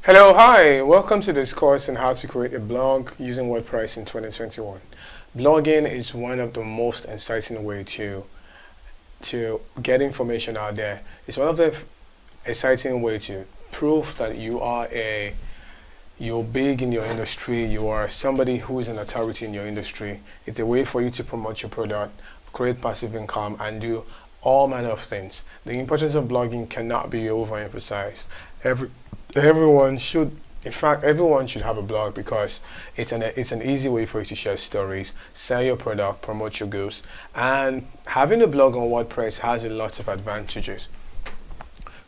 Hello, hi, welcome to this course on how to create a blog using WordPress in 2021. Blogging is one of the most exciting way to get information out there. It's one of the exciting way to prove that you're big in your industry, you are somebody who is an authority in your industry. It's a way for you to promote your product, create passive income, and do all manner of things. The importance of blogging cannot be overemphasized. Everyone should, in fact, everyone should have a blog because it's an easy way for you to share stories, sell your product, promote your goods, and having a blog on WordPress has a lot of advantages.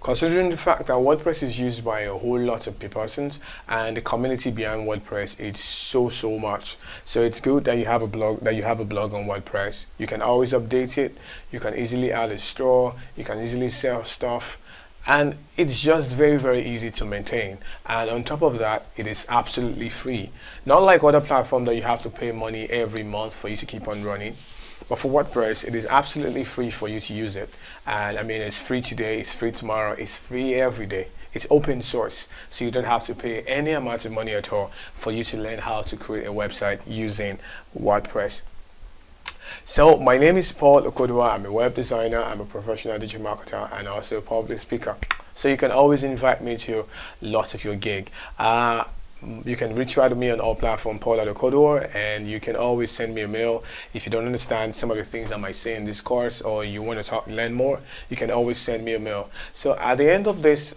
Considering the fact that WordPress is used by a whole lot of persons and the community behind WordPress is so much, so it's good that you have a blog on WordPress. You can always update it, you can easily add a store, you can easily sell stuff, and it's just very easy to maintain. And on top of that, it is absolutely free, not like other platforms that you have to pay money every month for you to keep on running. But for WordPress, it is absolutely free for you to use it. And I mean, it's free today, it's free tomorrow, it's free every day. It's open source, so you don't have to pay any amount of money at all for you to learn how to create a website using WordPress. So my name is Paul Okodua. I'm a web designer, I'm a professional digital marketer, and also a public speaker. So you can always invite me to lots of your gig. You can reach out to me on all platforms, Paul Okodua, and you can always send me a mail if you don't understand some of the things I might say in this course, or you want to learn more. You can always send me a mail. So at the end of this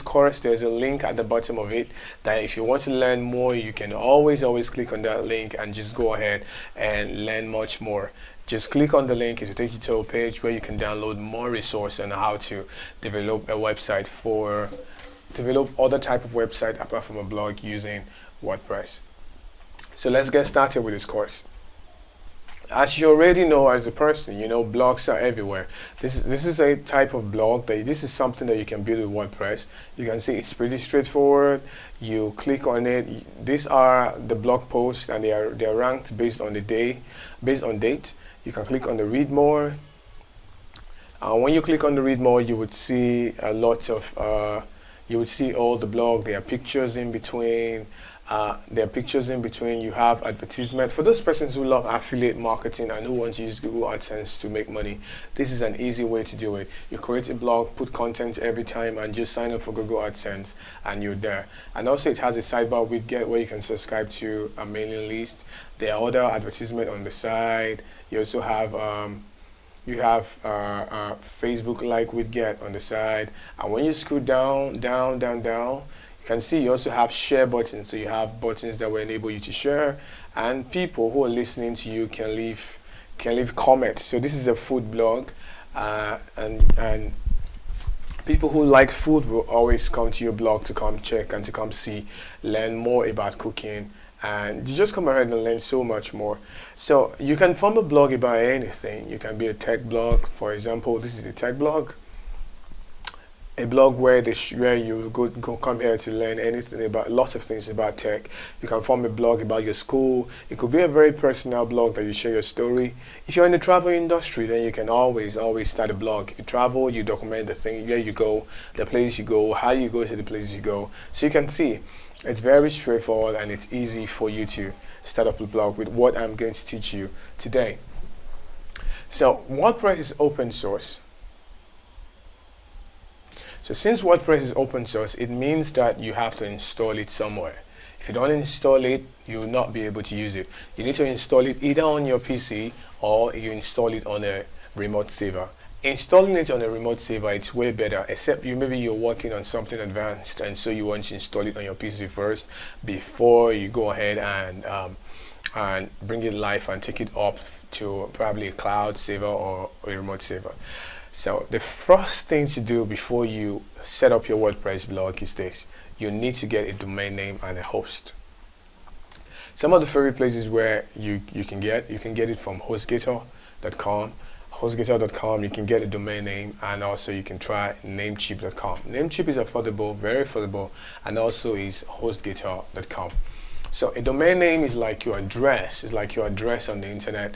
course, there's a link at the bottom of it that if you want to learn more, you can always click on that link and just go ahead and learn much more. Just click on the link, it will take you to a page where you can download more resources on how to develop a website develop other type of website apart from a blog using WordPress. So let's get started with this course. As you already know, as a person, you know blogs are everywhere. This is a type of blog this is something that you can build with WordPress. You can see it's pretty straightforward. You click on it. These are the blog posts, and they are ranked based on date. You can click on the read more. When you click on the read more, you would see a lot of you would see all the blog. There are pictures in between. You have advertisement. For those persons who love affiliate marketing and who want to use Google AdSense to make money, this is an easy way to do it. You create a blog, put content every time, and just sign up for Google AdSense, and you're there. And also it has a sidebar widget where you can subscribe to a mailing list. There are other advertisements on the side. You also have Facebook like widget on the side, and when you scroll down, you can see you also have share buttons. So you have buttons that will enable you to share, and people who are listening to you can leave comments. So this is a food blog, and people who like food will always come to your blog to come check and to come learn more about cooking. And you just come ahead and learn so much more. So you can form a blog about anything. You can be a tech blog. For example, this is a tech blog. A blog where you go come here to learn anything about lots of things about tech. You can form a blog about your school. It could be a very personal blog that you share your story. If you're in the travel industry, then you can always start a blog. If you travel, you document the thing, where you go, the place you go, how you go to the places you go. So you can see it's very straightforward, and it's easy for you to start up a blog with what I'm going to teach you today. So WordPress is open source. So since WordPress is open source, it means that you have to install it somewhere. If you don't install it, you will not be able to use it. You need to install it either on your PC or you install it on a remote server. Installing it on a remote server, it's way better, except maybe you're working on something advanced, and so you want to install it on your PC first before you go ahead and bring it live and take it up to probably a cloud server or a remote server. So the first thing to do before you set up your WordPress blog is this: you need to get a domain name and a host. Some of the favorite places where you can get it from HostGator.com. HostGator.com, you can get a domain name, and also you can try Namecheap.com. Namecheap is affordable, very affordable, and also is HostGator.com. So a domain name is like your address. It's like your address on the internet.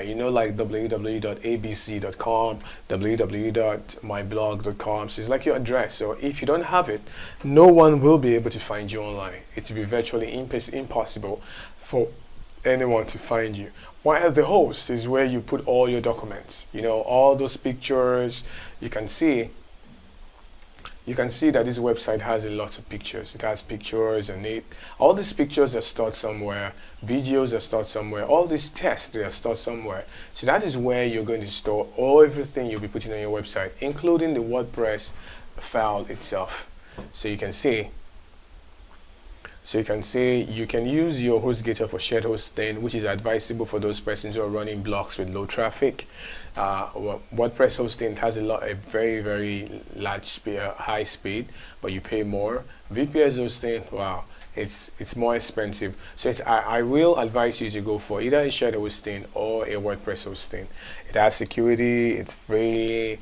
You know, like www.abc.com, www.myblog.com. So it's like your address. So if you don't have it, no one will be able to find you online. It will be virtually impossible for anyone to find you. While the host is where you put all your documents. You know, all those pictures. You can see that this website has a lot of pictures. It has pictures and all these pictures are stored somewhere, videos are stored somewhere, all these tests, they are stored somewhere. So that is where you're going to store everything you'll be putting on your website, including the WordPress file itself. So you can see you can use your HostGator for shared hosting, which is advisable for those persons who are running blogs with low traffic. WordPress hosting has a very, very large speed, high speed, but you pay more. VPS hosting, wow, it's more expensive. So I will advise you to go for either a shared hosting or a WordPress hosting. It has security, it's free.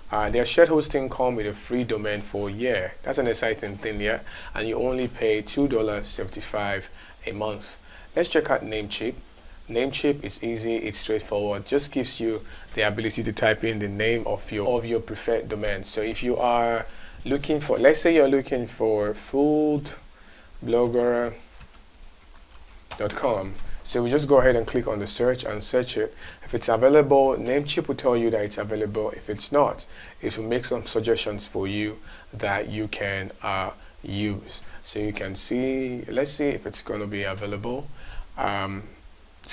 Their shared hosting come with a free domain for a year. That's an exciting thing, yeah. And you only pay $2.75 a month. Let's check out Namecheap. Namecheap is easy, it's straightforward. Just gives you the ability to type in the name of your preferred domain. So if you are looking for, let's say you're looking for foodblogger.com. So we just go ahead and click on the search and search it. If it's available, Namecheap will tell you that it's available. If it's not, it will make some suggestions for you that you can use. So you can see, let's see if it's going to be available. So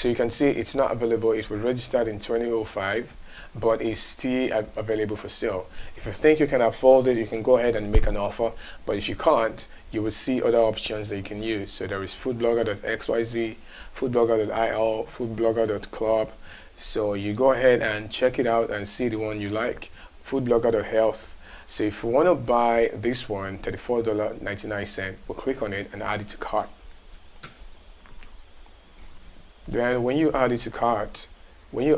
you can see it's not available. It was registered in 2005, but it's still available for sale. If you think you can afford it, you can go ahead and make an offer. But if you can't, you will see other options that you can use. So there is foodblogger.xyz, foodblogger.il, foodblogger.club. So you go ahead and check it out and see the one you like. Foodblogger.health. So if you want to buy this one, $34.99, we'll click on it and add it to cart. Then when you add it to cart, you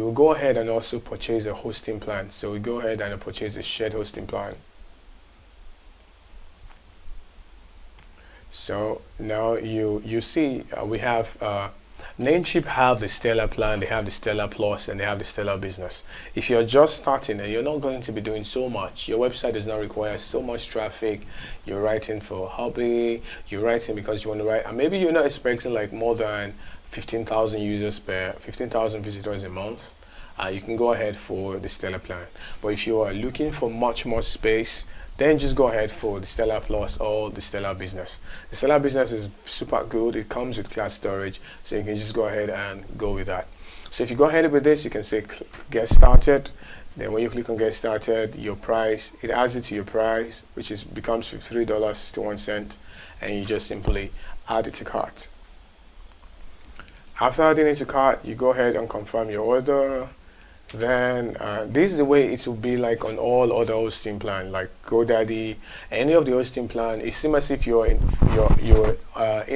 will go ahead and also purchase a hosting plan. So we go ahead and purchase a shared hosting plan. So now you see we have Namecheap have the Stellar plan, they have the Stellar Plus, and they have the Stellar Business. If you're just starting and you're not going to be doing so much, your website does not require so much traffic, you're writing for a hobby, you're writing because you want to write, and maybe you're not expecting like more than 15,000 visitors a month, you can go ahead for the Stellar plan. But if you are looking for much more space, then just go ahead for the Stellar Plus or the Stellar Business. The Stellar Business is super good. It comes with cloud storage, so you can just go ahead and go with that. So if you go ahead with this, you can say get started. Then when you click on get started, your price, it adds it to your price, which becomes $53.61, and you just simply add it to cart. After adding it to cart, you go ahead and confirm your order. Then this is the way it will be like on all other hosting plans, like GoDaddy, any of the hosting plan. It seems as if you're in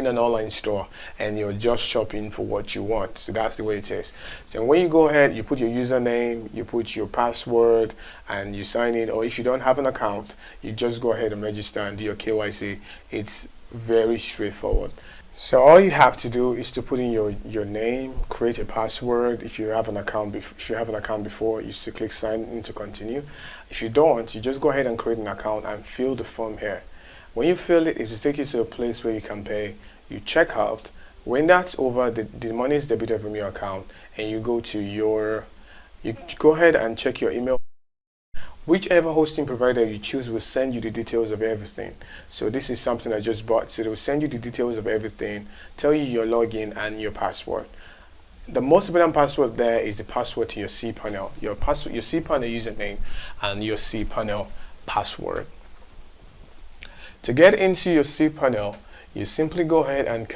an online store and you're just shopping for what you want. So that's the way it is. So when you go ahead, you put your username, you put your password, and you sign in. Or if you don't have an account, you just go ahead and register and do your KYC. It's very straightforward. So all you have to do is to put in your name, create a password. If you have an account, before, you just click sign in to continue. If you don't, you just go ahead and create an account and fill the form here. When you fill it, it will take you to a place where you can pay. You check out. When that's over, the money is debited from your account, and you go ahead and check your email. Whichever hosting provider you choose will send you the details of everything. So this is something I just bought. So they will send you the details of everything, tell you your login and your password. The most important password there is the password to your cPanel, your cPanel username and your cPanel password. To get into your cPanel, you simply go ahead and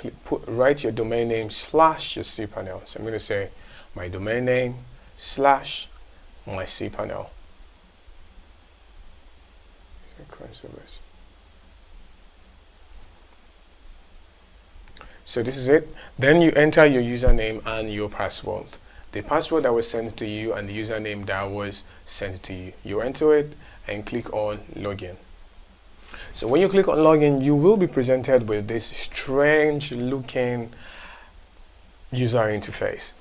write your domain name / your cPanel. So I'm going to say my domain name / my cPanel. So this is it. Then you enter your username and your password. The password that was sent to you and the username that was sent to you. You enter it and click on login. So when you click on login, you will be presented with this strange looking user interface.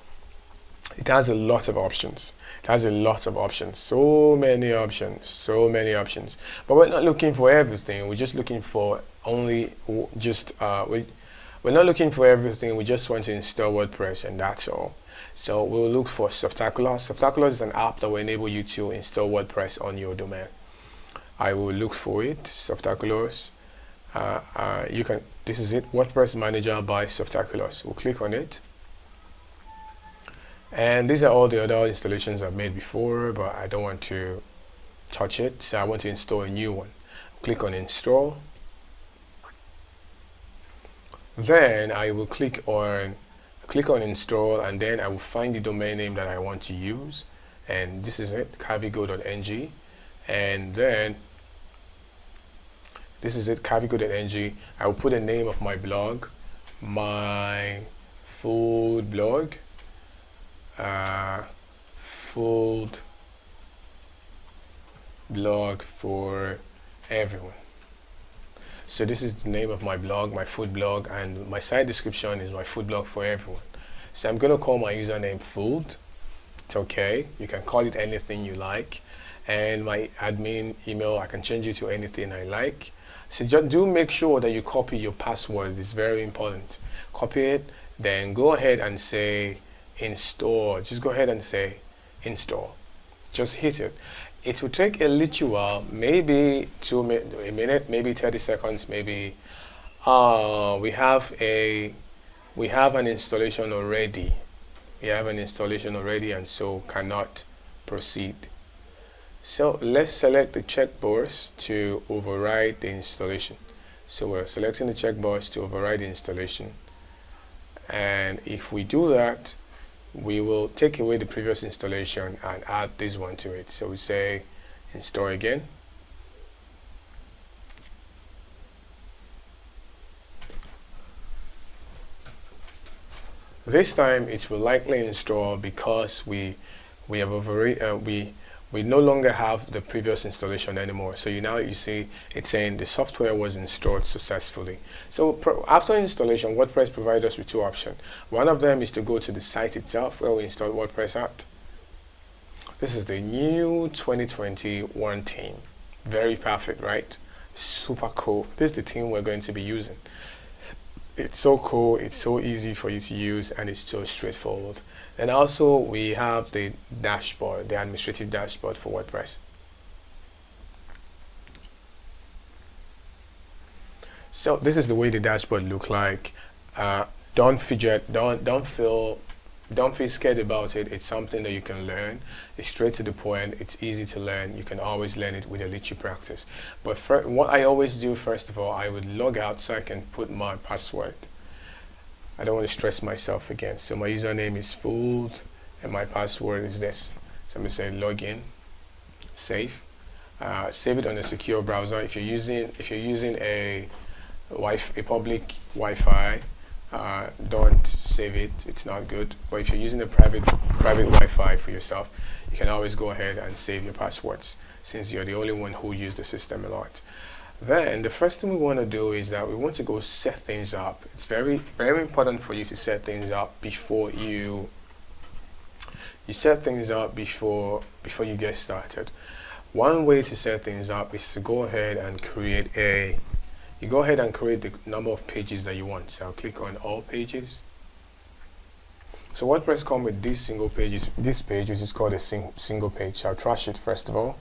It has a lot of options. It has a lot of options. So many options. So many options. But we're not looking for everything. We're just looking for only we're not looking for everything. We just want to install WordPress, and that's all. So we'll look for Softaculous. Softaculous is an app that will enable you to install WordPress on your domain. I will look for it. Softaculous. This is it. WordPress Manager by Softaculous. We'll click on it. And these are all the other installations I've made before, but I don't want to touch it, so I want to install a new one. Click on install. Then I will click on install, and then I will find the domain name that I want to use, and this is it, cavigo.ng. And then this is it, cavigo.ng. I will put the name of my blog, my food blog, food blog for everyone. So this is the name of my blog, my food blog, and my site description is my food blog for everyone. So I'm going to call my username food. It's okay, you can call it anything you like, and my admin email, I can change it to anything I like. So just do make sure that you copy your password. It's very important. Copy it, then go ahead and say install. Just go ahead and say install. Just hit it. It will take a little while, maybe a minute, maybe 30 seconds, maybe. We have an installation already. We have an installation already, and so cannot proceed. So let's select the checkbox to override the installation. So we're selecting the checkbox to override the installation, and if we do that, we will take away the previous installation and add this one to it. So we say install again. This time it will likely install because we no longer have the previous installation anymore. So you see it's saying the software was installed successfully. So after installation, WordPress provides us with two options. One of them is to go to the site itself where we installed WordPress at. This is the new 2021 theme. Very perfect, right? Super cool. This is the theme we're going to be using. It's so cool, it's so easy for you to use, and it's so straightforward. And also we have the dashboard, the administrative dashboard for WordPress. So this is the way the dashboard look like. Don't fidget, don't feel scared about it. It's something that you can learn. It's straight to the point. It's easy to learn. You can always learn it with a little practice. But what I always do, first of all, I would log out so I can put my password. I don't want to stress myself again. So my username is food and my password is this. So I'm going to say login, save. Save it on a secure browser. If you're using a public Wi-Fi, don't save it, it's not good. But if you're using a private Wi-Fi for yourself, you can always go ahead and save your passwords, since you're the only one who use the system a lot. Then the first thing we want to do is that we want to go set things up. It's very, very important for you to set things up before you set things up before you get started. One way to set things up is to go ahead and create the number of pages that you want. So I'll click on all pages. So WordPress comes with these single pages. This page, which is called a single page. So I'll trash it first of all.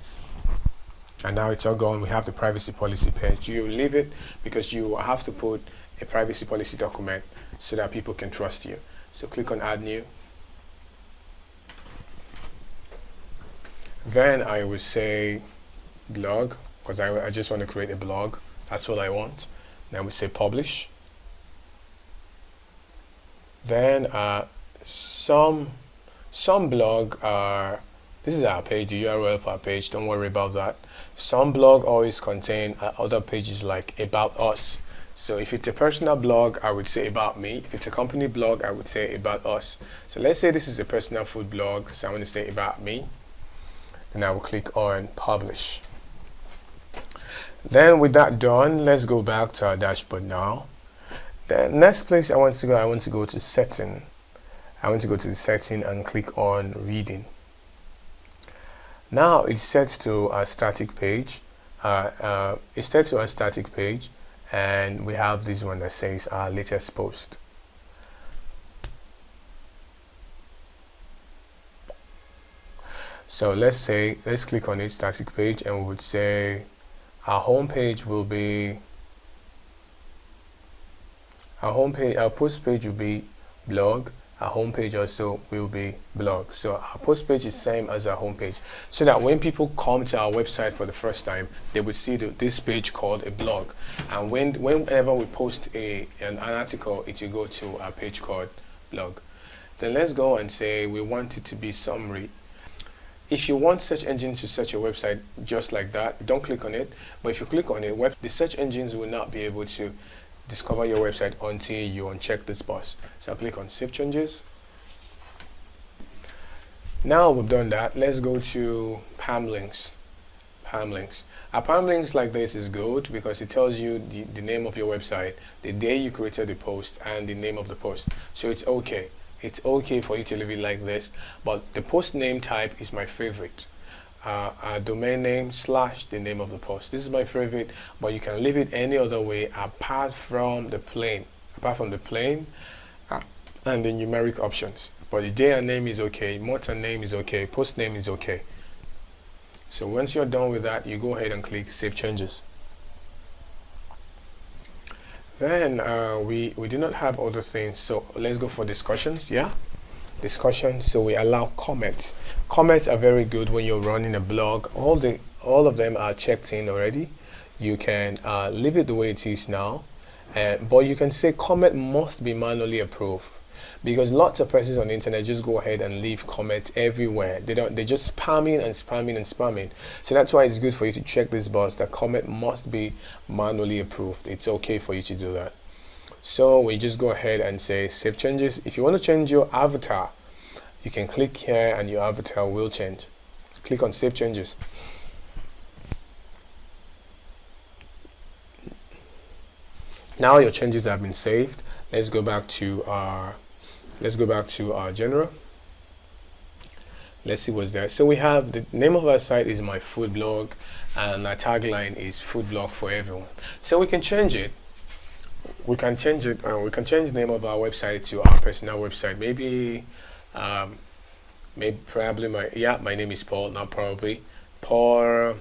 And now it's all gone. We have the privacy policy page. You leave it because you have to put a privacy policy document so that people can trust you. So click on add new. Then I will say blog, because I just want to create a blog. That's what I want. Then we say publish. Then some blog are, this is our page, the URL for our page, don't worry about that. Some blog always contain other pages like about us. So if it's a personal blog, I would say about me. If it's a company blog, I would say about us. So let's say this is a personal food blog, so I'm going to say about me. And I will click on publish. Then with that done, let's go back to our dashboard now. The next place I want to go to setting. I want to go to the setting and click on reading. Now it's set to a static page. It's set to a static page, and we have this one that says our latest post. So let's click on a static page, and we would say our home page will be our post page will be blog. Our home page also will be blog. So our post page is same as our home page, so that when people come to our website for the first time, they would see this page called a blog, and whenever we post an article, it will go to a page called blog. Then let's go and say we want it to be summary. If you want search engines to search your website just like that, don't click on it. But if you click on it, the search engines will not be able to discover your website until you uncheck this box. So I'll click on Save Changes. Now we've done that, let's go to PAM links. PAM links. A PAM links like this is good because it tells you the name of your website, the day you created the post, and the name of the post. So it's okay. It's okay for you to leave it like this, but the post name type is my favorite. A domain name / the name of the post. This is my favorite, but you can leave it any other way apart from the plain and the numeric options. But the day and name is okay, month and name is okay, post name is okay. So once you're done with that, you go ahead and click Save Changes. Then we do not have other things, so let's go for discussions. Discussions. So we allow comments. Comments are very good when you're running a blog. All of them are checked in already. You can leave it the way it is now, but you can say comment must be manually approved, because lots of persons on the internet just go ahead and leave comments everywhere. They're just spamming and spamming and spamming. So that's why it's good for you to check this box that comment must be manually approved. It's okay for you to do that. So we just go ahead and say Save Changes. If you want to change your avatar, you can click here and your avatar will change. Click on Save Changes. Now your changes have been saved. Let's go back to our general. Let's see what's there. So we have the name of our site is My Food Blog, and our tagline is Food Blog for Everyone. So we can change it. We can change the name of our website to our personal website. Maybe probably my name is Paul, not probably. Paul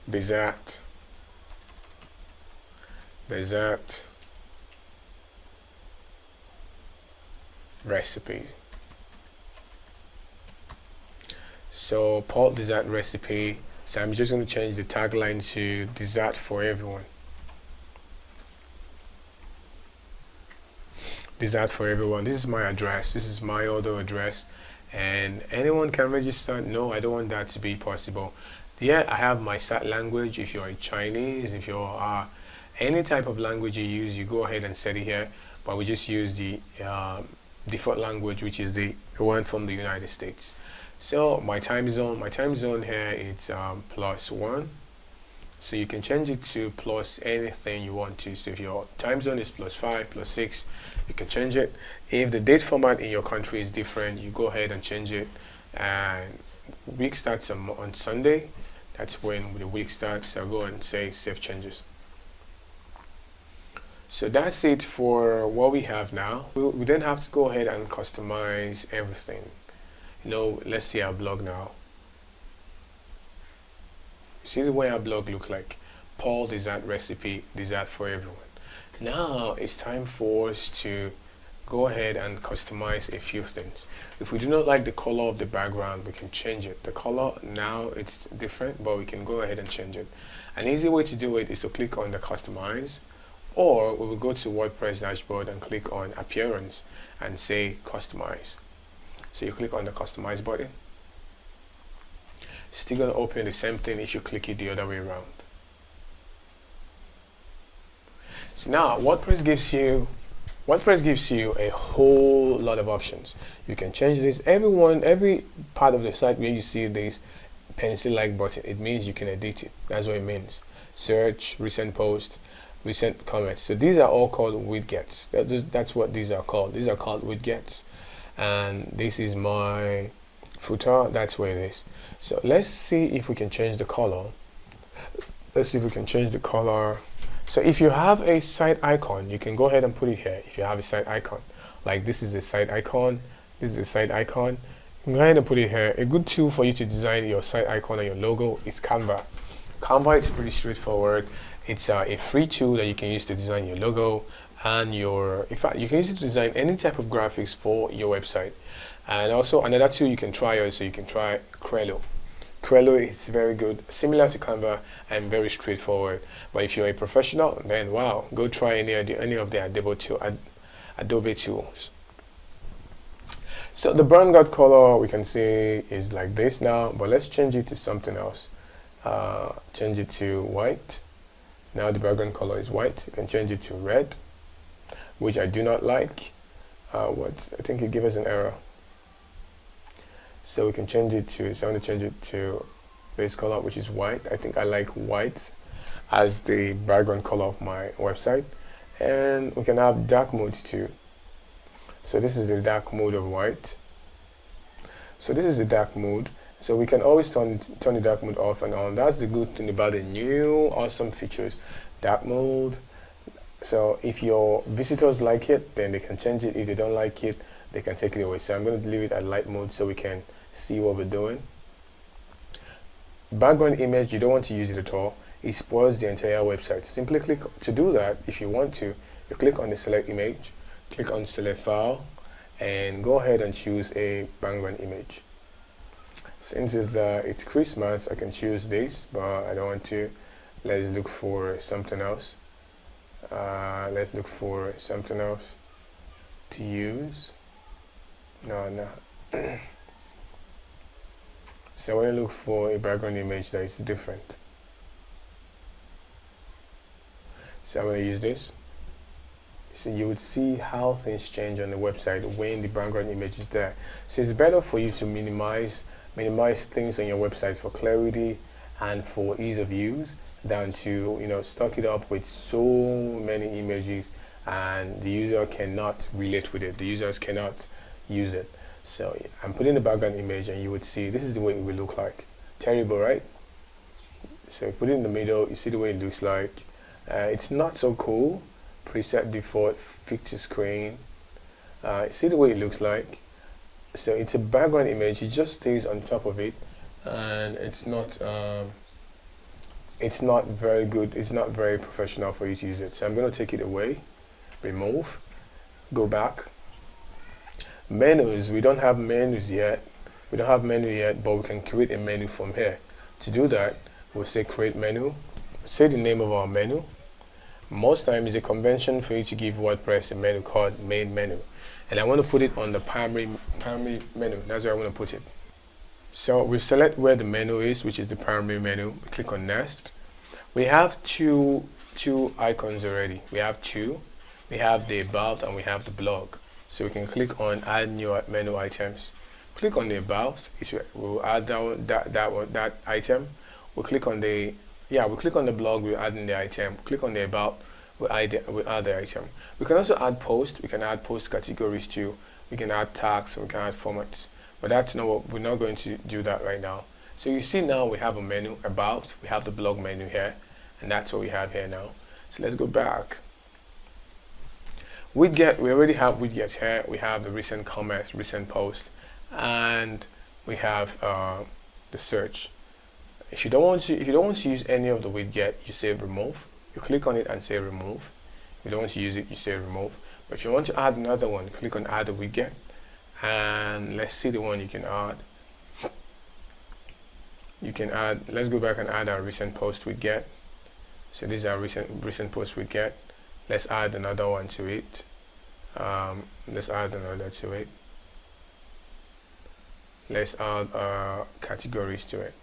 Dessert Recipe. So Paul Dessert Recipe. So I'm just going to change the tagline to Dessert for Everyone. Dessert for Everyone. This is my address. This is my other address, and anyone can register. No, I don't want that to be possible. Yeah, I have my site language. If you're Chinese, if you're any type of language you use, you go ahead and set it here, but we just use the default language, which is the one from the United States. So my time zone here is +1. So you can change it to plus anything you want to. So if your time zone is +5, +6, you can change it. If the date format in your country is different, you go ahead and change it. And week starts on Sunday. That's when the week starts. So I'll go and say Save Changes. So that's it for what we have now. We then have to go ahead and customize everything. Let's see our blog now. See the way our blog look like. Paul Dessert Recipe, Dessert for Everyone. Now it's time for us to go ahead and customize a few things. If we do not like the color of the background, we can change it. The color now it's different, but we can go ahead and change it. An easy way to do it is to click on the Customize, or we will go to WordPress dashboard and click on Appearance and say Customize. So you click on the Customize button. Still going to open the same thing if you click it the other way around. So now WordPress gives you a whole lot of options. You can change this. Every part of the site where you see this pencil like button, it means you can edit it. That's what it means. Search, recent post, recent comments. So these are all called widgets. That's what these are called. These are called widgets. And this is my footer. That's where it is. So let's see if we can change the color. Let's see if we can change the color. So if you have a site icon, you can go ahead and put it here. If you have a site icon, like this is a site icon, this is a site icon, you can go ahead and put it here. A good tool for you to design your site icon and your logo is Canva. Canva is pretty straightforward. It's a free tool that you can use to design your logo and in fact, you can use it to design any type of graphics for your website. And also another tool you can try you can try Crello. Crello is very good, similar to Canva and very straightforward. But if you're a professional, then wow, go try any of the Adobe tools. So the background color we can see is like this now, but let's change it to something else. Change it to white. Now the background color is white. You can change it to red, which I do not like. I think it gives us an error. So we can change it to, so I'm going to change it to base color, which is white. I think I like white as the background color of my website. And we can have dark mode too. So this is the dark mode of white. So this is the dark mode. So we can always turn the dark mode off and on. That's the good thing about the new awesome features. Dark mode. So if your visitors like it, then they can change it. If they don't like it, they can take it away. So I'm going to leave it at light mode so we can see what we're doing. Background image, you don't want to use it at all. It spoils the entire website. Simply click to do that. If you want to, you click on the select image, click on select file, and go ahead and choose a background image. Since it's Christmas, I can choose this, but I don't want to. Let's look for something else. Let's look for something else to use. No. So I want to look for a background image that is different. So I'm going to use this. So you would see how things change on the website when the background image is there. So it's better for you to minimize things on your website for clarity and for ease of use than to stock it up with so many images and the user cannot relate with it. The users cannot use it. So I'm putting the background image and you would see this is the way it will look like. Terrible, right? So put it in the middle, you see the way it looks like. It's not so cool. Preset default, fix to screen. See the way it looks like. So it's a background image, it just stays on top of it, and it's not very good, it's not very professional for you to use it. So I'm going to take it away, remove, go back. Menus, we don't have menus yet. We don't have menu yet, but we can create a menu from here. To do that, we'll say create menu, say the name of our menu. Most times it's a convention for you to give WordPress a menu called main menu. And I want to put it on the primary menu. That's where I want to put it. So we select where the menu is, which is the primary menu. We click on next. We have two icons already. We have two. We have the about and we have the blog. So we can click on add new menu items. Click on the about. We'll add that item. We'll click on the blog. We're adding the item. Click on the about. We'll add the item. We can also add post. We can add post categories too. We can add tags. We can add formats. But that's not what we're not going to do that right now. So you see now we have a menu about. We have the blog menu here, and that's what we have here now. So let's go back. Widget. We already have widgets here. We have the recent comments, recent posts, and we have the search. If you don't want to use any of the widget, you say remove. You click on it and say remove. If you don't want to use it, you say remove. But if you want to add another one, click on add a widget, and let's see the one you can add. You can add. Let's go back and add our recent post widget. So this is our recent post widget. Let's add another one to it. Let's add another to it. Let's add categories to it.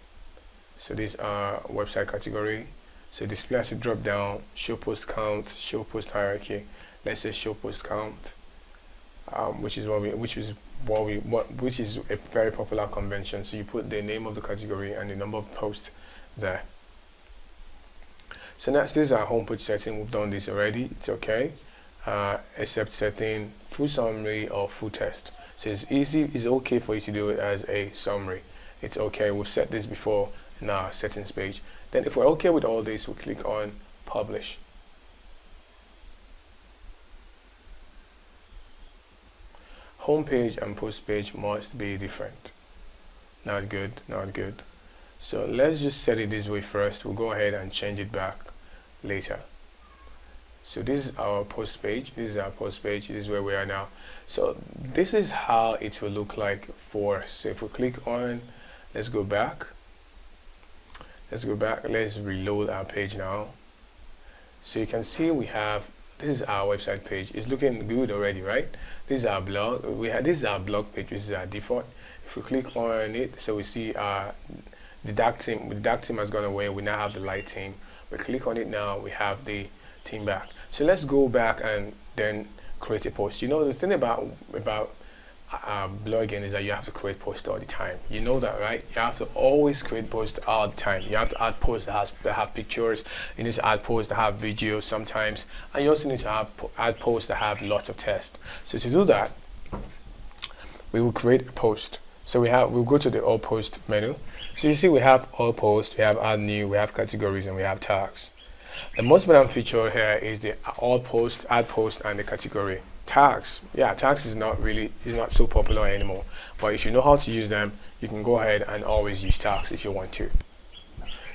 So these are website category. So display has to drop down, show post count, show post hierarchy. Let's say show post count. which is a very popular convention. So you put the name of the category and the number of posts there. So next, this is our homepage setting. We've done this already. It's okay, except setting full summary or full text. So it's easy. It's okay for you to do it as a summary. It's okay. We've set this before in our settings page. Then if we're okay with all this, we click on publish. Homepage and post page must be different. Not good, not good. So let's just set it this way first. We'll go ahead and change it back later. So this is our post page. This is our post page. This is where we are now. So this is how it will look like for us. So if we click on, let's go back. Let's go back. Let's reload our page now. So you can see we have, this is our website page. It's looking good already, right? This is our blog. This is our blog page. This is our default. If we click on it, so we see the dark theme. The dark theme has gone away. We now have the light theme. We click on it now. We have the theme back. So let's go back and then create a post. You know, the thing about blogging is that you have to create posts all the time. You know that, right? You have to always create posts all the time. You have to add posts that have pictures. You need to add posts that have videos sometimes, and you also need to add posts that have lots of text. So to do that, we will create a post. So we'll go to the all post menu. So you see we have all posts, we have add new, we have categories, and we have tags. The most important feature here is the all post, add post, and the category. Tags, yeah, tags is not so popular anymore, but if you know how to use them, you can go ahead and always use tags if you want to.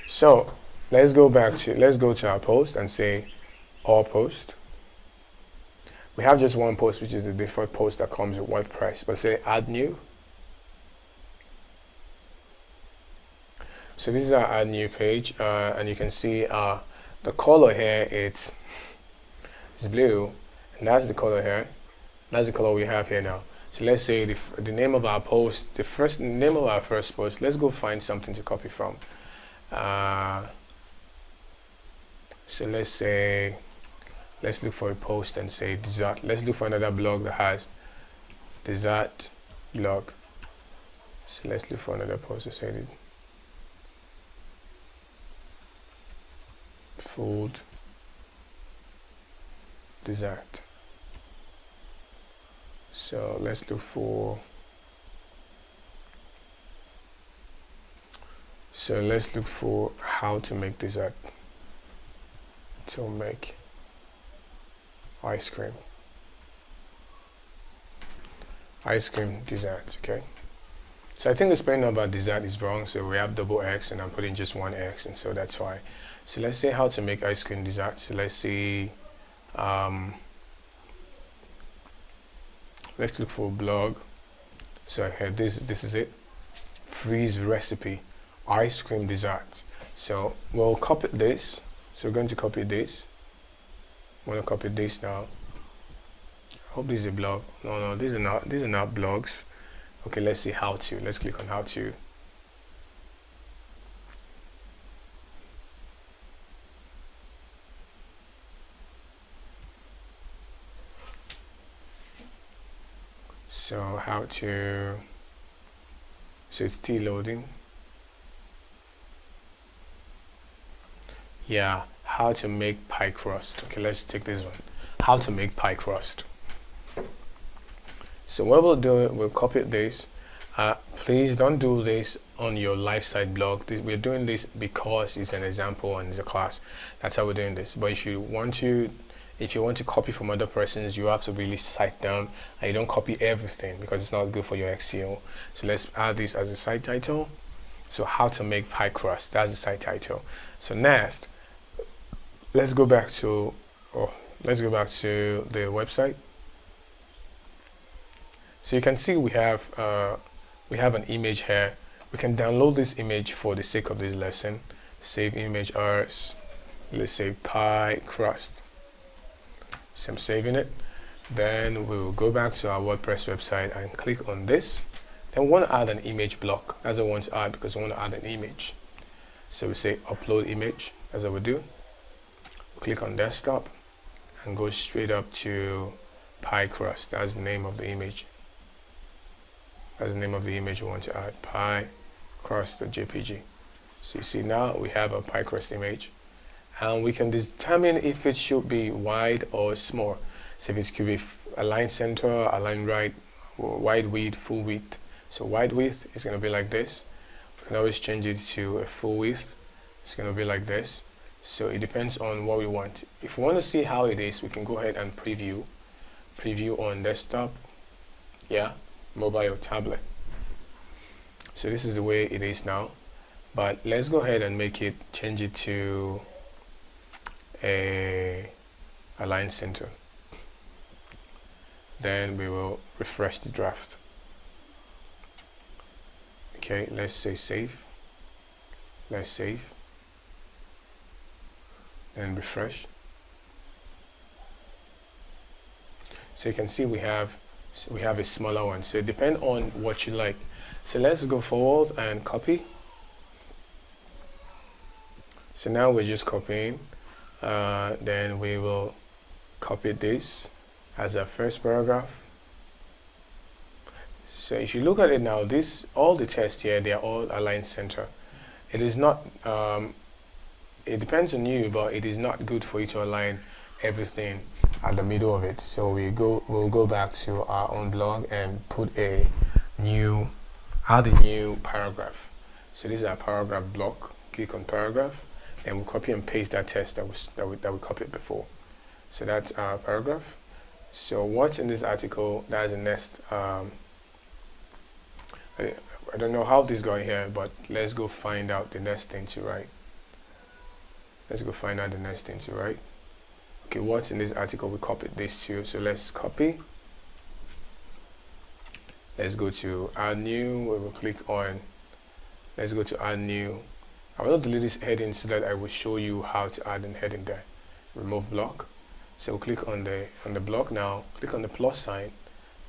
So let's go to our post and say all post. We have just one post, which is the default post that comes with WordPress, but say add new. So this is our add new page, and you can see the color here it's blue. And that's the color here. That's the color we have here now. So let's say the name of our post, the name of our first post. Let's go find something to copy from. So let's look for a post and say dessert. Let's look for another blog that has dessert blog. So let's look for another post to say food dessert. So let's look for how to make dessert. To make ice cream dessert. Okay, so I think the spelling about dessert is wrong, so we have double X and I'm putting just one X, and so that's why. So let's say how to make ice cream dessert. So let's see, let's look for a blog. So here, this is it. Freeze recipe, ice cream dessert. So we'll copy this. So we're going to copy this. I'm going to copy this now. I hope this is a blog. No, these are not blogs. Okay, let's see how to. Let's click on how to. So how to, so it's still loading. Yeah, how to make pie crust. Okay, let's take this one. How to make pie crust. So what we'll do, we'll copy this. Please don't do this on your live site blog. We're doing this because it's an example and it's a class. That's how we're doing this. But if you want to copy from other persons, you have to really cite them, and you don't copy everything because it's not good for your SEO. So let's add this as a site title. So how to make pie crust, that's the site title. So next, let's go back to the website. So you can see we have an image here. We can download this image for the sake of this lesson. Save image as, let's say pie crust. So I'm saving it. Then we will go back to our WordPress website and click on this. Then we want to add an image block. That's what I want to add because I want to add an image. So we say upload image. That's what we do. Click on desktop and go straight up to pie crust. That's the name of the image. That's the name of the image we want to add, pie crust.jpg. So you see now we have a pie crust image, and we can determine if it should be wide or small. So if it could be align center, align right, wide width, full width. So wide width is going to be like this. We can always change it to a full width. It's going to be like this. So it depends on what we want. If we want to see how it is, we can go ahead and preview on desktop, mobile or tablet. So this is the way it is now, but let's go ahead and change it to a align center. Then we will refresh the draft. Okay, let's say save. Let's save and refresh. So you can see we have a smaller one. So it depends on what you like. So let's go forward and copy. So now we're just copying. Then we will copy this as our first paragraph. So if you look at it now, all the text here, they are all aligned center. It is not. It depends on you, but it is not good for you to align everything at the middle of it. So we'll go back to our own blog and add a new paragraph. So this is our paragraph block. Click on paragraph, and we'll copy and paste that text that we copied before. So that's our paragraph. So what's in this article? That's the next. I don't know how this got here, but let's go find out the next thing to write. Okay, what's in this article? We copied this too. So let's copy. Let's go to add new. We will click on. Let's go to add new. I will delete this heading so that I will show you how to add a heading there. Remove block. So click on the block now. Click on the plus sign.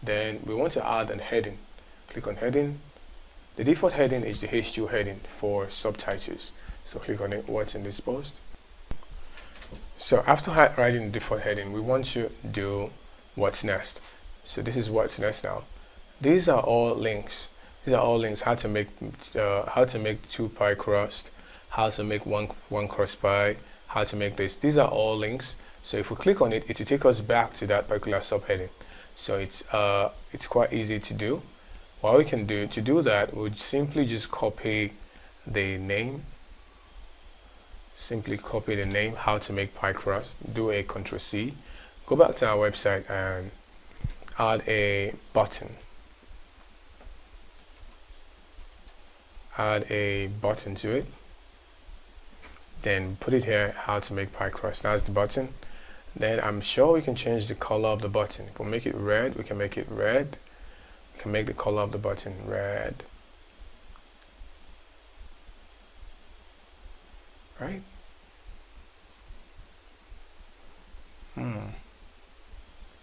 Then we want to add a heading. Click on heading. The default heading is the H2 heading for subtitles. So click on it. What's in this post? So after writing the default heading, we want to do what's next. So this is what's next now. These are all links. How to make 2 pie crust, how to make one crust pie, how to make this. These are all links. So if we click on it, it will take us back to that particular subheading. So it's quite easy to do. What we can do to do that, we'll simply just copy the name. Simply copy the name, how to make pie crust, do a Ctrl+C, go back to our website and add a button. Add a button to it. Then put it here, how to make pie crust. That's the button. Then I'm sure we can change the color of the button. If we make it red, we can make it red. We can make the color of the button red. Right?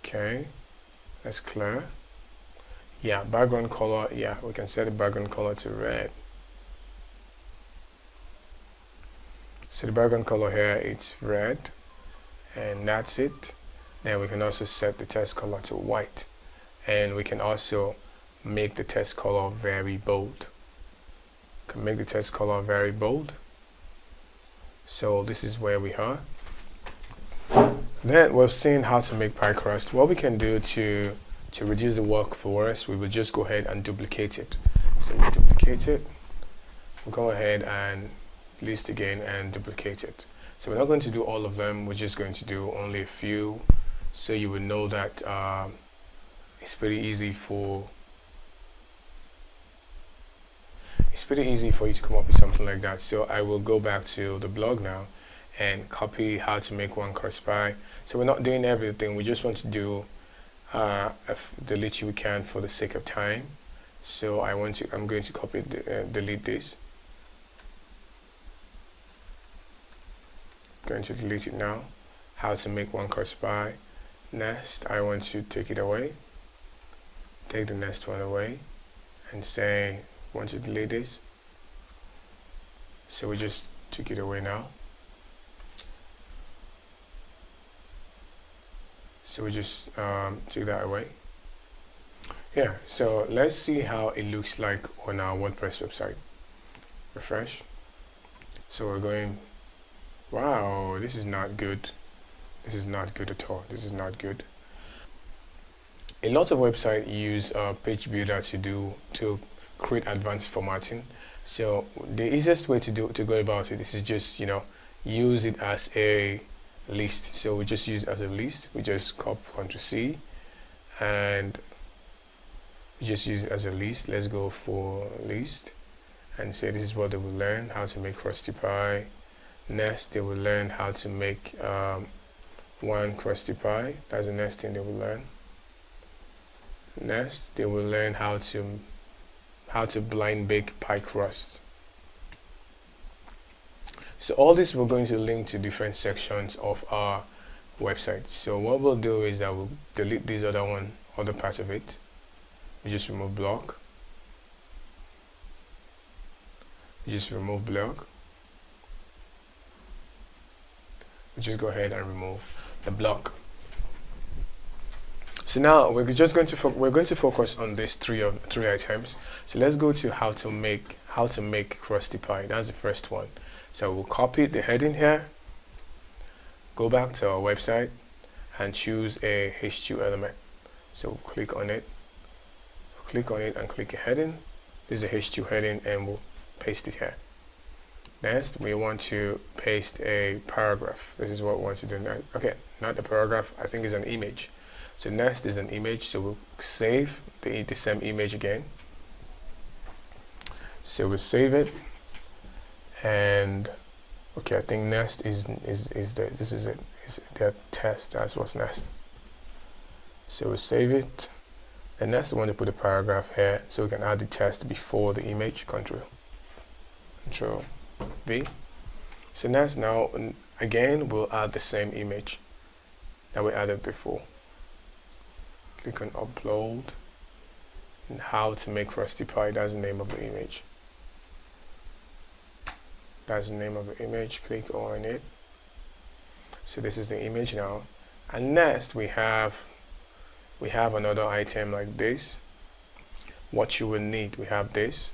Okay, that's clear. Yeah, background color. Yeah, we can set the background color to red. So the background color here, it's red, and that's it. Then we can also set the text color to white, and we can also make the text color very bold. Can make the text color very bold. So this is where we are. Then we've seen how to make pie crust. What we can do to reduce the work for us, we will just go ahead and duplicate it. So we duplicate it. We'll go ahead and list again and duplicate it. So we're not going to do all of them. We're just going to do only a few, so you will know that it's pretty easy for you to come up with something like that. So I will go back to the blog now and copy how to make one crust pie. So we're not doing everything. We just want to do the little we can for the sake of time. So I'm going to copy delete this. I'm going to delete it now. How to make one crust pie. Next, I want to take it away. Take the next one away and say want to delete this. So we just took it away now. So we just take that away. Yeah, so let's see how it looks like on our WordPress website. Refresh. So we're going, wow, this is not good. This is not good at all. This is not good. A lot of websites use page builder to create advanced formatting. So the easiest way to go about it is just, use it as a list. So we just use it as a list. We just copy Ctrl C and we just use it as a list. Let's go for list and say this is what they will learn, how to make Krusty Pie. Next, they will learn how to make one Krusty Pie. That's the next thing they will learn. Next, they will learn how to blind bake pie crust. So all this we're going to link to different sections of our website. So what we'll do is that we'll delete this other part of it. We just remove blog. We just remove blog. We just go ahead and remove the blog. So now we're just going to focus on these three items. So let's go to how to make Krusty Pie. That's the first one. So we'll copy the heading here, go back to our website and choose a H2 element. So we'll click on it and click a heading. This is a H2 heading and we'll paste it here. Next, we want to paste a paragraph. This is what we want to do now. Okay, not a paragraph, I think it's an image. So next is an image, so we'll save the same image again. So we'll save it, and okay, I think next is the test. That's what's next. So we'll save it, and next we want to put a paragraph here, so we can add the test before the image. Control V. So next, now again we'll add the same image that we added before. Click on upload and how to make Krusty Pie. That's the name of the image. That's the name of the image. Click on it. So this is the image now. And next we have another item like this. What you will need, we have this.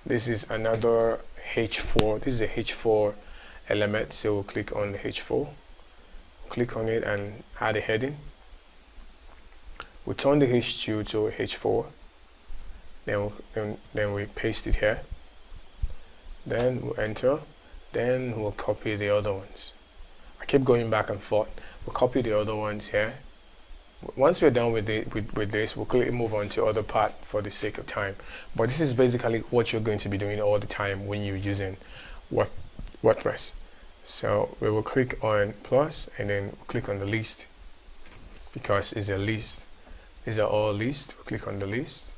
This is another H4. This is a H4 element. So we'll click on the H4. Click on it and add a heading. We turn the H2 to H4, then we paste it here, then we'll enter, then we'll copy the other ones. I keep going back and forth. We'll copy the other ones here. Once we're done with this, we'll move on to other part for the sake of time. But this is basically what you're going to be doing all the time when you're using WordPress. So we will click on plus and then click on the list because it's a list. These are all lists. We'll click on the list.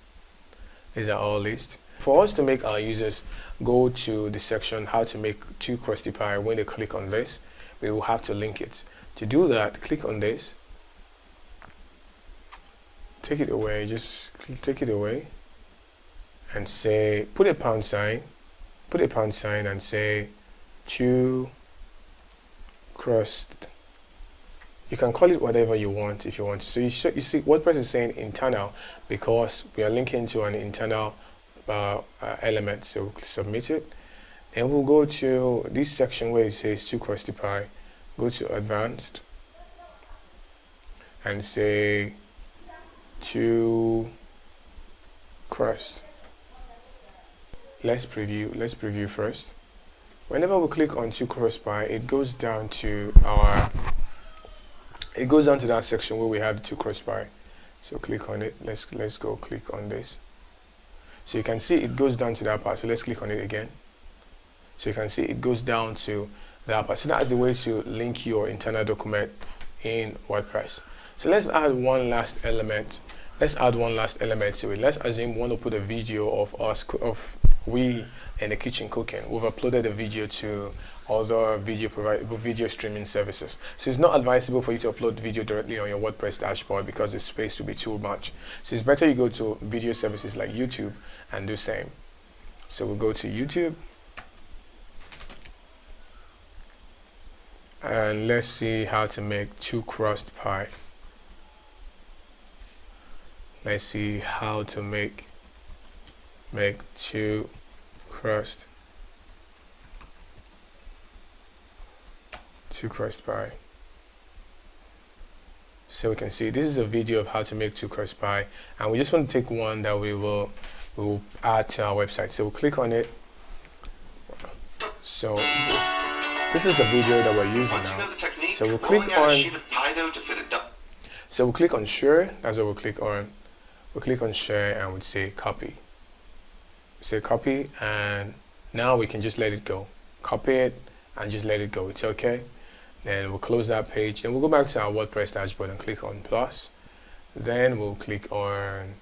These are all lists. For us to make our users go to the section how to make 2 Krusty Pie, when they click on this, we will have to link it. To do that, click on this. Take it away. Just take it away and say, put a pound sign and say 2 crust. You can call it whatever you want if you want to. So you see WordPress is saying internal because we are linking to an internal element. So we'll submit it. And we'll go to this section where it says 2 Krusty Pie. Go to advanced and say 2 crust. Let's preview first. Whenever we click on 2 Krusty Pie, it goes down to that section where we have the 2 Krusty Pie. So click on it. Let's go click on this. So you can see it goes down to that part. So let's click on it again. So you can see it goes down to that part. So that's the way to link your internal document in WordPress. So let's add one last element. Let's add one last element to it. Let's assume we want to put a video of us, we in the kitchen cooking. We've uploaded a video to other video streaming services. So it's not advisable for you to upload video directly on your WordPress dashboard because the space will be too much. So it's better you go to video services like YouTube and do same. So we'll go to YouTube and let's see how to make 2 crust pie. Let's see how to make two crust pie. So we can see this is a video of how to make two crust pie, and we just want to take one that we will add to our website. So we'll click on it. So this is the video that we're using now. So we'll click on share. That's what we'll click on. We'll click on share and we'll say copy. Say copy, and now we can just let it go. Copy it and just let it go. It's okay. Then we'll close that page. Then we'll go back to our WordPress dashboard and click on plus. Then we'll click on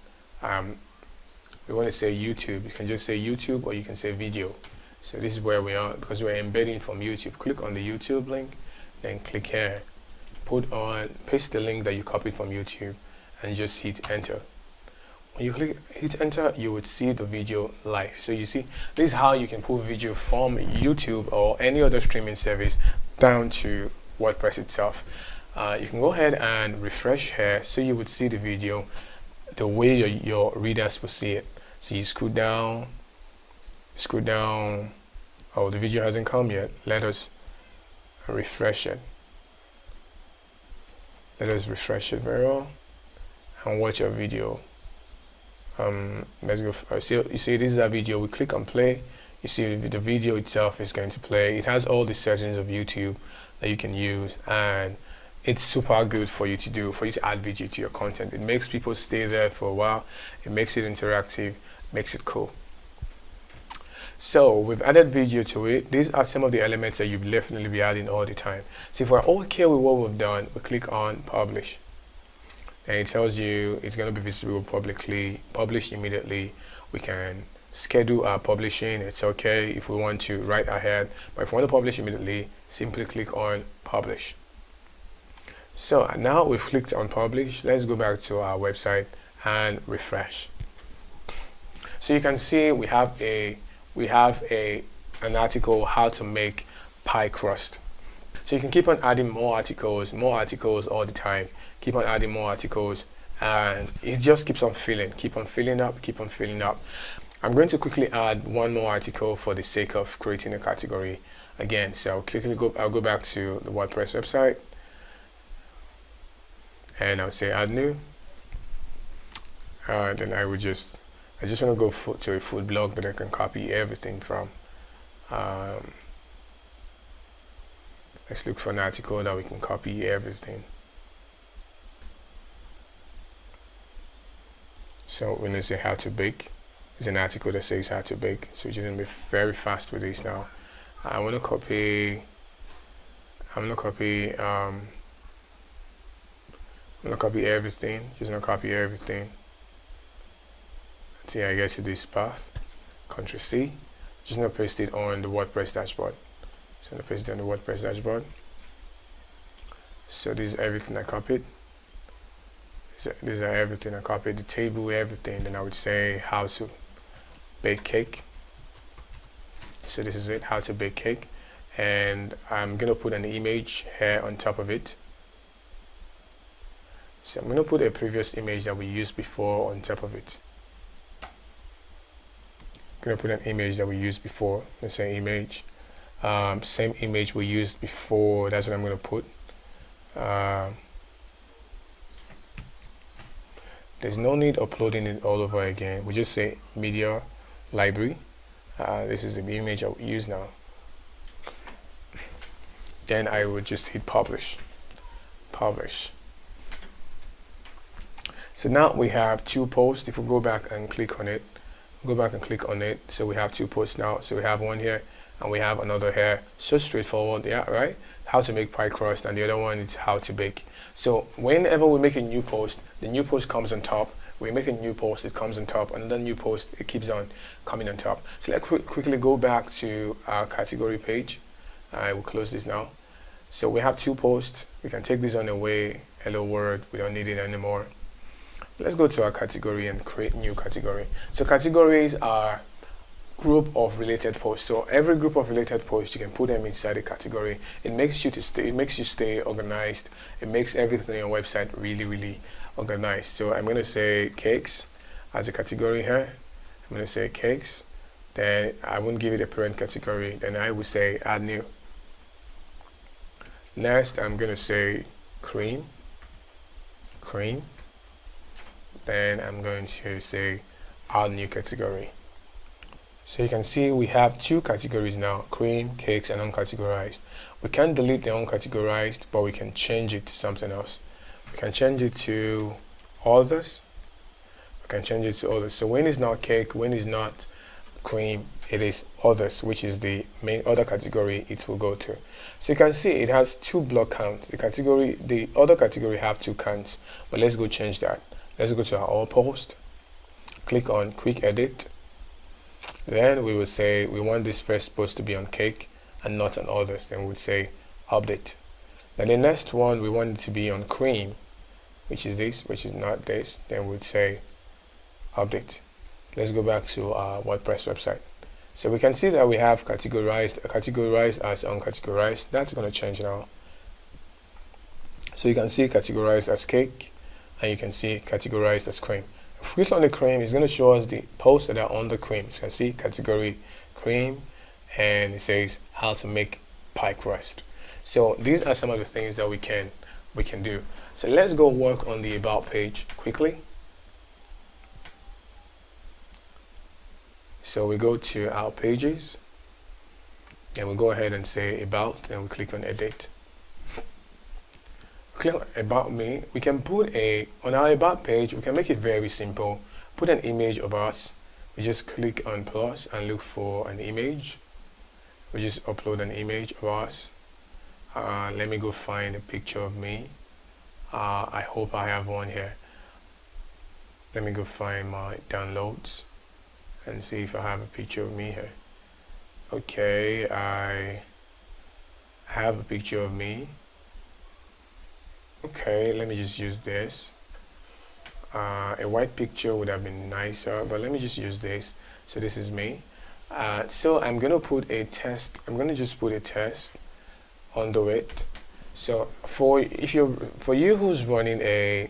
we want to say YouTube. You can just say YouTube or you can say video. So this is where we are because we're embedding from YouTube. Click on the YouTube link, then click here. Paste the link that you copied from YouTube and just hit enter. When you hit enter, you would see the video live. So you see, this is how you can pull video from YouTube or any other streaming service down to WordPress itself. You can go ahead and refresh here so you would see the video the way your readers will see it. So you scroll down. Oh, the video hasn't come yet. Let us refresh it. Let us refresh it very well and watch your video. Let's go. You see, this is a video. We click on play. You see the video itself is going to play. It has all the settings of YouTube that you can use, and it's super good for you to add video to your content. It makes people stay there for a while. It makes it interactive, makes it cool. So we've added video to it. These are some of the elements that you'll definitely be adding all the time. So if we're okay with what we've done, we click on publish. And it tells you it's going to be visible publicly, publish immediately. We can schedule our publishing. It's okay if we want to write ahead, but if we want to publish immediately, simply click on publish. So now we've clicked on publish. Let's go back to our website and refresh. So you can see we have an article, how to make pie crust. So you can keep on adding more articles all the time. Keep on adding more articles, and it just keeps on filling, keep on filling up. I'm going to quickly add one more article for the sake of creating a category again. So I'll go back to the WordPress website, and I'll say add new. Then I just want to go to a food blog that I can copy everything from. Let's look for an article that we can copy everything. So when I say how to bake, it's an article that says how to bake. So you're going to be very fast with this now. I'm going to copy everything. Just going to copy everything. See, I get to this path. Ctrl C. Just going to paste it on the WordPress dashboard. So I'm going to paste it on the WordPress dashboard. So this is everything I copied. These are everything I copied, the table, everything. Then I would say how to bake cake. So this is it, how to bake cake. And I'm going to put an image here on top of it. So I'm going to put a previous image that we used before on top of it. I'm going to put an image that we used before. Let's say image. Same image we used before, that's what I'm going to put. There's no need uploading it all over again. We just say media library. This is the image I will use now. Then I would just hit publish. So now we have two posts. If we go back and click on it, so we have two posts now. So we have one here and we have another here. So straightforward, yeah, right? How to make pie crust, and the other one is how to bake. So whenever we make a new post, the new post comes on top. We make a new post, it comes on top. Another new post, it keeps on coming on top. So let's quickly go back to our category page. I will close this now. So we have two posts. We can take this on away. Hello world, we don't need it anymore. Let's go to our category and create new category. So categories are group of related posts. So every group of related posts, you can put them inside a category. It makes you stay organized. It makes everything on your website really organized. So I'm going to say cakes as a category here. I'm going to say cakes. Then I won't give it a parent category. Then I will say add new. Next, I'm going to say cream. Then I'm going to say add new category. So you can see we have two categories now, cream, cakes, and uncategorized. We can't delete the uncategorized, but we can change it to something else. We can change it to others. So when it's not cake, when it's not cream, it is others, which is the main other category it will go to. So you can see it has two block counts. The other category have two counts, but let's go change that. Let's go to our all post, click on quick edit. Then we will say we want this first post to be on cake and not on others. Then we'll say update. Then the next one we want it to be on cream, which is this, which is not this. Then we'll say update. Let's go back to our WordPress website. So we can see that we have categorized as uncategorized. That's going to change now. So you can see categorized as cake, and you can see categorized as cream. If we click on the cream, it's going to show us the posts that are on the cream. So you can see category cream, and it says how to make pie crust. So these are some of the things that we can do. So let's go work on the about page quickly. So we go to our pages, and we go ahead and say about, and we click on edit. Click on about me. We can put on our about page, we can make it very simple. Put an image of us. We just click on plus and look for an image. We just upload an image of us. Let me go find a picture of me. I hope I have one here. Let me go find my downloads and see if I have a picture of me here. Okay, I have a picture of me. Okay, let me just use this. A white picture would have been nicer, but let me just use this. So this is me. So I'm going to put a test. I'm going to just put a test under it. So for you who's running a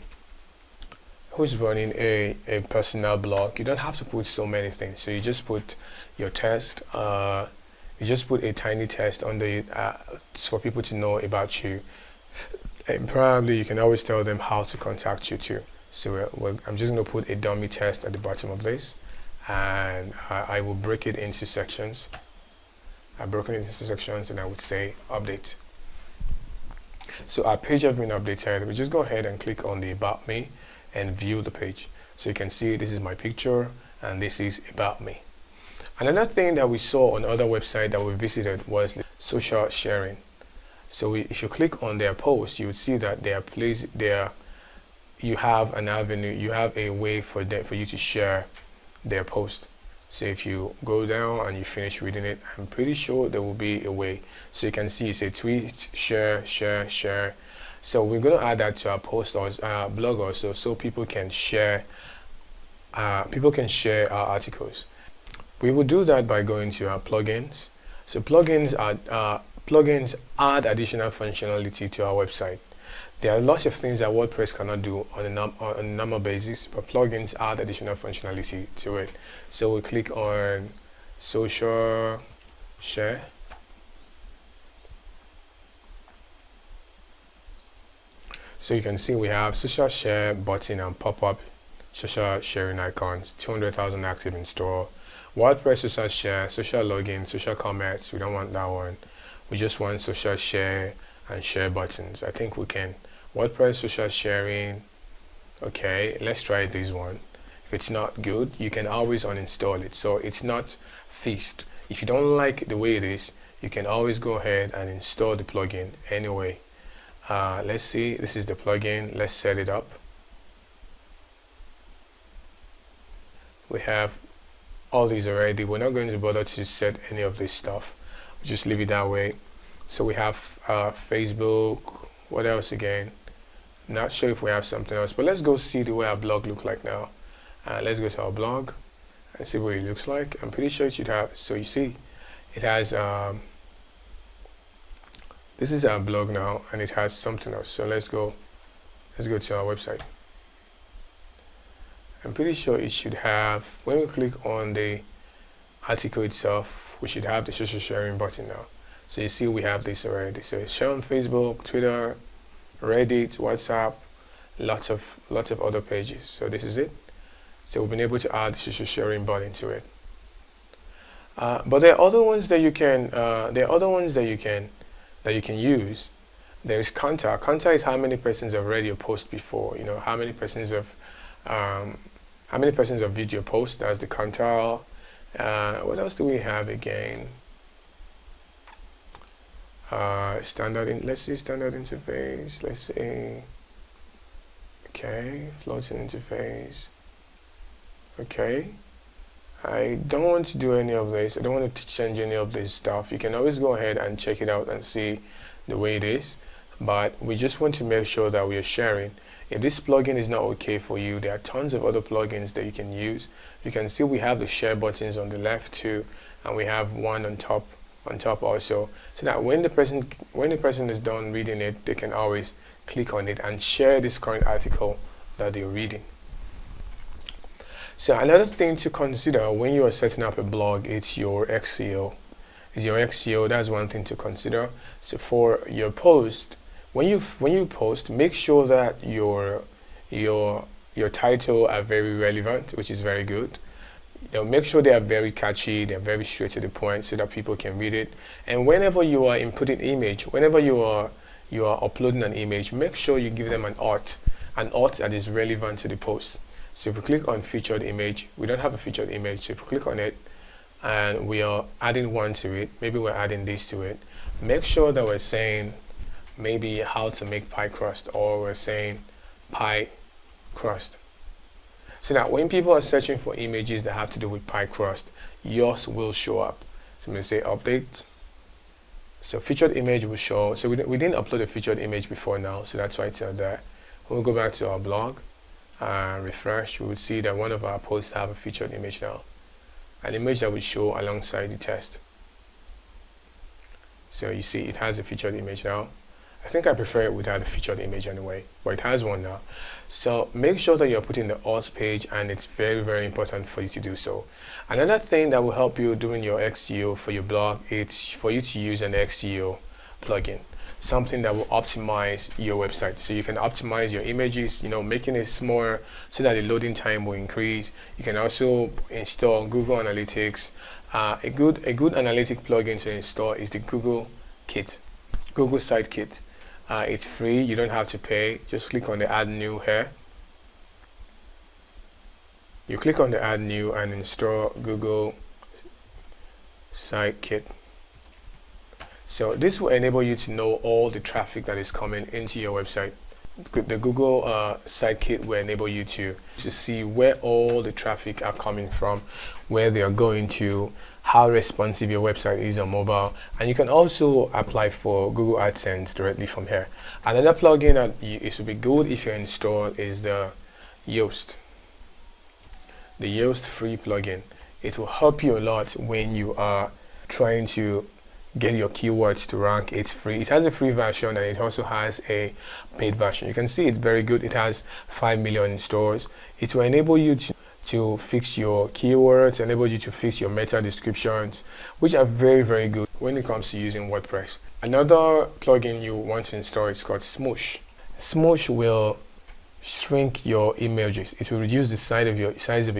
personal blog, you don't have to put so many things. So you just put your test. You just put a tiny test under it for people to know about you. And probably you can always tell them how to contact you too. So I'm just going to put a dummy test at the bottom of this, and I will break it into sections. I've broken it into sections, and I would say update. So our page has been updated. We just go ahead and click on the about me and view the page. So you can see this is my picture, and this is about me. Another thing that we saw on other websites that we visited was social sharing. So if you click on their post, you would see that you have an avenue, you have a way for you to share their post. So if you go down and you finish reading it, I'm pretty sure there will be a way. So you can see it's a tweet, share. So we're going to add that to our post or blog also, so people can share our articles. We will do that by going to our plugins. So plugins add additional functionality to our website. There are lots of things that WordPress cannot do on a normal basis, but plugins add additional functionality to it. So we click on social share. So you can see we have social share button and pop-up social sharing icons, 200,000 active in store. WordPress social share, social login, social comments. We don't want that one. We just want social share and share buttons. I think we can. WordPress social sharing. Okay, let's try this one. If it's not good, you can always uninstall it. So it's not fixed. If you don't like the way it is, you can always go ahead and install the plugin anyway. Let's see, this is the plugin. Let's set it up. We have all these already. We're not going to bother to set any of this stuff. We'll just leave it that way. So we have Facebook. What else again? Not sure if we have something else, but let's go see the way our blog looks like now. Let's go to our blog and see what it looks like. I'm pretty sure it should have. So you see, it has. This is our blog now, and it has something else. So let's go to our website. I'm pretty sure it should have, when we click on the article itself, we should have the social sharing button now. So you see we have this already. So it's share on Facebook, Twitter, Reddit, WhatsApp, lots of other pages. So this is it. So we've been able to add the social sharing button to it. But there are other ones that you can use. There's contact. Contact is how many persons have read your post before. You know, how many persons have viewed your post. That's the contact. What else do we have again? Let's see standard interface. Let's see. Okay, floating interface. Okay. I don't want to do any of this. I don't want to change any of this stuff. You can always go ahead and check it out and see the way it is. But we just want to make sure that we are sharing. If this plugin is not okay for you, there are tons of other plugins that you can use. You can see we have the share buttons on the left too, and we have one on top also, so that when the person is done reading it, they can always click on it and share this current article that they're reading. So another thing to consider when you are setting up a blog, it's your SEO. That's one thing to consider. So for your post, when you post, make sure that your title are very relevant, which is very good. You know, make sure they are very catchy, they're very straight to the point, so that people can read it. And whenever you are inputting image, whenever you are uploading an image, make sure you give them an art that is relevant to the post. So if we click on featured image, we don't have a featured image. So if we click on it and we are adding one to it, maybe we're adding this to it, make sure that we're saying maybe how to make pie crust, or we're saying pie crust. So that when people are searching for images that have to do with pie crust, yours will show up. So I'm going to say update. So featured image will show. So we didn't upload a featured image before now, so that's why it's not there. We'll go back to our blog and refresh. We would see that one of our posts have a featured image now, an image that will show alongside the text. So you see it has a featured image now. I think I prefer it without a featured image anyway, but it has one now. So make sure that you're putting the auth page, and it's very, very important for you to do so. Another thing that will help you doing your SEO for your blog, it's for you to use an SEO plugin, something that will optimize your website. So you can optimize your images, you know, making it smaller so that the loading time will increase. You can also install Google Analytics. A good analytic plugin to install is the Google Site Kit. It's free, you don't have to pay. Just click on the add new here. You click on the add new and install Google Site Kit. So this will enable you to know all the traffic that is coming into your website. The Google Site Kit will enable you to see where all the traffic are coming from, where they are going to, how responsive your website is on mobile, and you can also apply for Google AdSense directly from here. Another plugin that it would be good if you install is the Yoast. The Yoast free plugin. It will help you a lot when you are trying to get your keywords to rank. It's free. It has a free version and it also has a paid version. You can see it's very good. It has 5 million stores. It will enable you to fix your keywords, enable you to fix your meta descriptions, which are very, very good when it comes to using WordPress. Another plugin you want to install is called Smoosh. Smoosh will shrink your images. It will reduce the size of your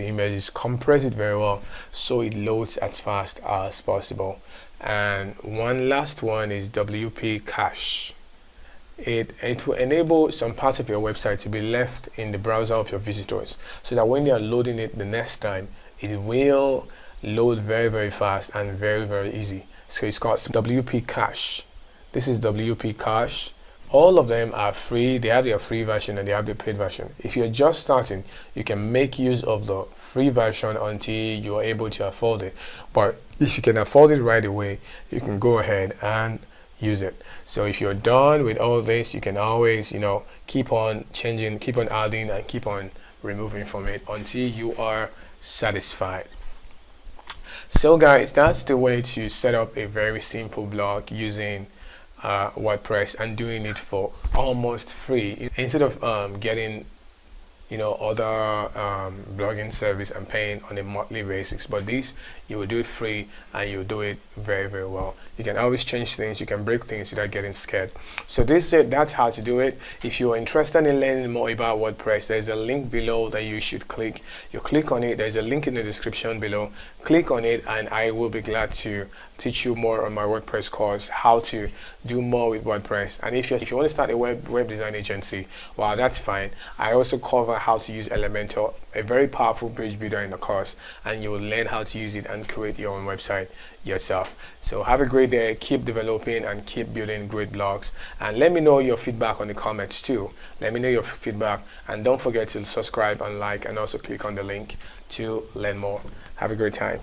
images, compress it very well so it loads as fast as possible. And one last one is WP Cache. It will enable some parts of your website to be left in the browser of your visitors, so that when they are loading it the next time, it will load very, very fast and very, very easy. So it's called WP Cache. This is WP Cache. All of them are free. They have their free version and they have the paid version. If you're just starting, you can make use of the free version until you are able to afford it. But if you can afford it right away, you can go ahead and use it. So if you're done with all this, you can always, keep on changing, keep on adding, and keep on removing from it until you are satisfied. So guys, that's the way to set up a very simple blog using WordPress and doing it for almost free, instead of getting other blogging service and paying on a monthly basis. But this, you will do it free and you'll do it very, very well. You can always change things, you can break things without getting scared. So that's how to do it. If you're interested in learning more about WordPress, there's a link below that you should click. You click on it, there's a link in the description below. Click on it and I will be glad to teach you more on my WordPress course, how to do more with WordPress. And if you want to start a web design agency, well, that's fine. I also cover how to use Elementor, a very powerful page builder in the course, and you will learn how to use it and create your own website yourself. So have a great day, keep developing and keep building great blogs, and let me know your feedback on the comments too. Let me know your feedback, and don't forget to subscribe and like, and also click on the link to learn more. Have a great time.